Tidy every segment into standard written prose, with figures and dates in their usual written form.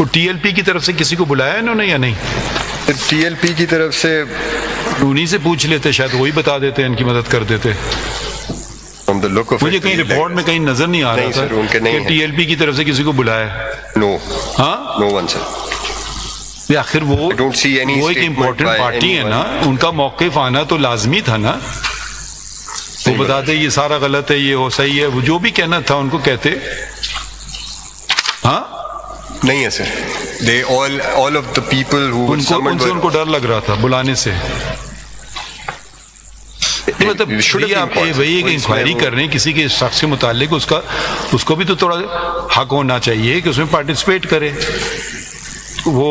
तो टीएलपी की तरफ से किसी को बुलाया इन्होंने या नहीं? टीएलपी की तरफ से उन्हीं से पूछ लेते, शायद वही बता देते, इनकी मदद कर देते। मुझे कहीं रिपोर्ट में कहीं नजर नहीं आ रहा था कि टीएलपी की तरफ से किसी को बुलाया। नो, हाँ, नो वन सर। आखिर वो एक इम्पोर्टेंट पार्टी है ना, उनका मौक़िफ़ आना तो लाजमी था ना। वो बताते ये सारा गलत है, ये हो सही है, वो जो भी कहना था उनको कहते। हाँ, नहीं है sir. They all of the people who were summoned, उनको डर लग रहा था बुलाने से। मतलब आप वही एक इंक्वायरी कर रहे हैं किसी के शख्स के मुतालिक, उसको भी तो थोड़ा हक होना चाहिए कि उसमें पार्टिसिपेट करे। वो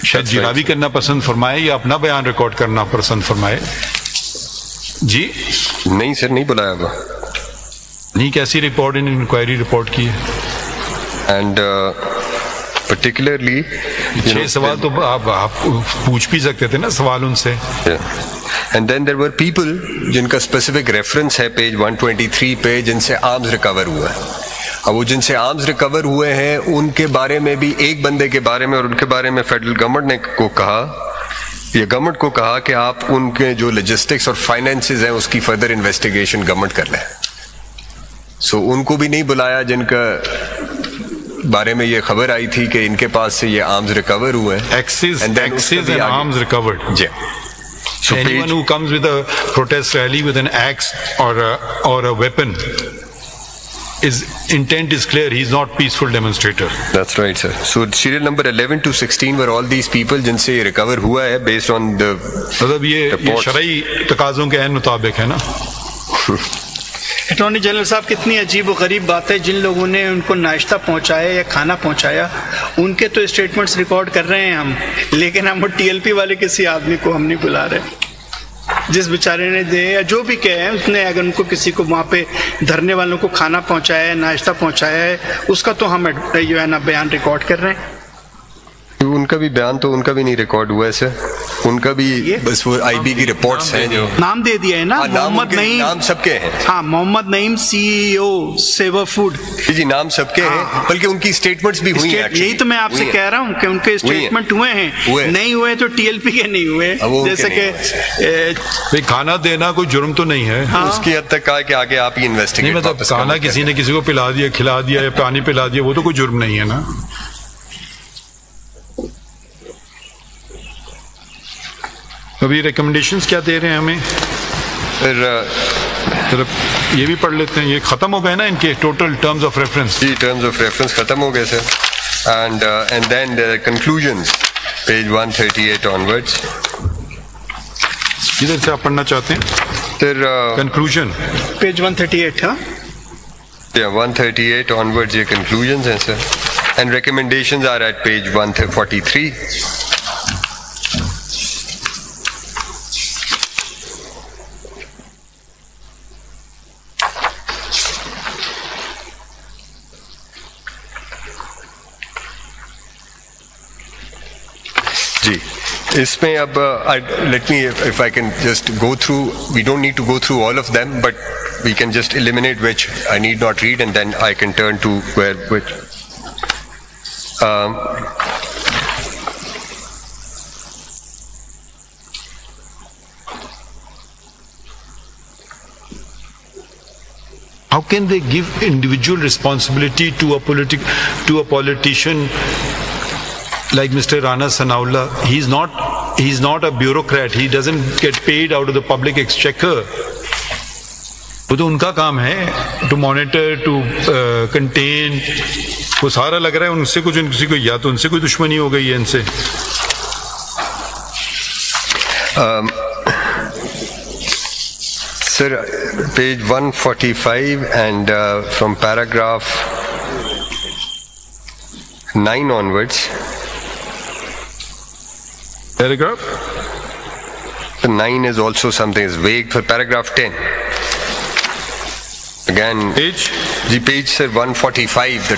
शायद जिरावी करना पसंद फरमाए या अपना बयान रिकॉर्ड करना पसंद फरमाए। जी नहीं सर, नहीं बुलाया हुआ। नहीं, कैसी रिपोर्ट, इन इंक्वायरी रिपोर्ट की है? एंड पर्टिकुलरली 6 सवाल तो आप पूछ भी सकते थे ना सवाल उनसे। And then there were people जिनका स्पेसिफिक रेफरेंस है पेज 123 पे, जिनसे आर्म्स रिकवर हुआ है। अब वो जिनसे आर्म्स रिकवर हुए हैं उनके बारे में भी, एक बंदे के बारे में और उनके बारे में फेडरल गवर्नमेंट गवर्नमेंट को कहा कि आप उनके जो लॉजिस्टिक्स और फाइनेंसेस हैं उसकी फर्दर इन्वेस्टिगेशन गवर्नमेंट कर लें। सो उनको भी नहीं बुलाया जिनका बारे में ये खबर आई थी कि इनके पास से ये आर्म्स रिकवर हुए हैं। Axes and arms recovered. Ji. So anyone who comes with a protest rally with an axe or a weapon, his intent is clear. He's not peaceful demonstrator. That's right, sir. So serial number 11 to 16 were all these people जिनसे ये recover हुआ है based on the मतलब ये शरई तकाज़ों के ऐन मुताबिक है ना। अटॉर्नी जनरल साहब, कितनी अजीब व गरीब बात है, जिन लोगों ने उनको नाश्ता पहुंचाया या खाना पहुंचाया उनके तो स्टेटमेंट्स रिकॉर्ड कर रहे हैं हम, लेकिन हम टीएलपी वाले किसी आदमी को हम नहीं बुला रहे। जिस बेचारे ने दे या जो भी कहे उसने, अगर उनको किसी को वहाँ पे धरने वालों को खाना पहुंचाया है, नाश्ता पहुंचाया है, उसका तो हम जो है ना बयान रिकॉर्ड कर रहे हैं। उनका भी बयान तो उनका भी नहीं रिकॉर्ड हुआ है सर। उनका भी बस वो आईबी की रिपोर्ट्स हैं जो नाम दे दिया है ना, मोहम्मद नईम, नाम सबके हैं। हाँ, Mohammed Naeem CEO saver food. जी, नाम सबके हैं, बल्कि उनकी स्टेटमेंट्स भी हुई हैं। यही तो मैं आपसे कह रहा हूँ कि उनके स्टेटमेंट हुए हैं, नहीं हुए तो टीएलपी के नहीं हुए। जैसे कि खाना देना कोई जुर्म तो नहीं है। हाँ। उसकी हद तक कहा कि आगे आप ही इन्वेस्टिगेट। मतलब खाना किसी ने किसी को पिला दिया, खिला दिया या पानी पिला दिया, वो तो कोई जुर्म नहीं है ना। अभी रिकमेंडेशंस क्या दे रहे हैं हमें? फिर ये भी पढ़ लेते हैं। ये खत्म हो गए ना इनके टोटल टर्म्स ऑफ रेफरेंस? जी, टर्म्स ऑफ रेफरेंस खत्म हो गए sir. And then the conclusions page 138 onwards. किधर से आप पढ़ना चाहते हैं? फिर कंक्लूजन पेज 138। हाँ, 138 ऑनवर्ड्स ये कंक्लूजन्स हैं sir. And recommendations are at page 143। जी, इसमें अब let me, if I can just go through, we don't need to go through all of them, but we can just eliminate which I need not read, and then I can turn to which how can they give individual responsibility to a politician like Mr. Rana Sanaullah? He's not a bureaucrat. He doesn't get paid out of the public exchequer. वो तो उनका काम है to monitor, to contain। वो सारा लग रहा है उनसे कुछ, किसी को या तो उनसे कोई दुश्मनी हो गई है इनसे। Sir, page 145 and from paragraph 9 onwards. Paragraph? 9 is also something is vague. For paragraph 10. Again, page? The page, sir, 145, the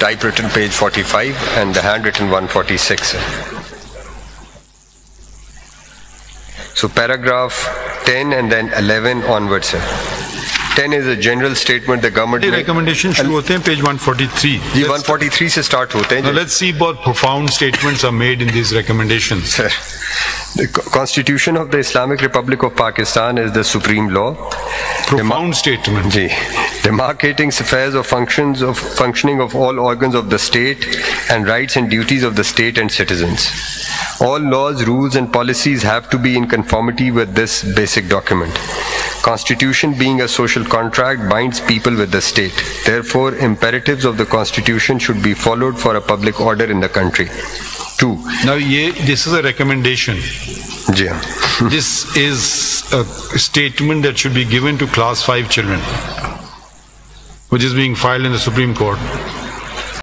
typewritten page 45 and the handwritten 146. So paragraph 10 and then 11 onwards, sir. 10 is a general statement the government. Recommendation शुरू होते हैं page 143. जी 143 से start होते हैं. Now let's see what profound statements are made in these recommendations. Sir, the Constitution of the Islamic Republic of Pakistan is the supreme law. Profound statement. Ji, demarcating affairs of functioning of all organs of the state and rights and duties of the state and citizens. All laws, rules and policies have to be in conformity with this basic document. Constitution being a social contract binds people with the state. Therefore, imperatives of the Constitution should be followed for a public order in the country. 2. Now, this is a recommendation. Yeah. This is a statement that should be given to class 5 children, which is being filed in the Supreme Court.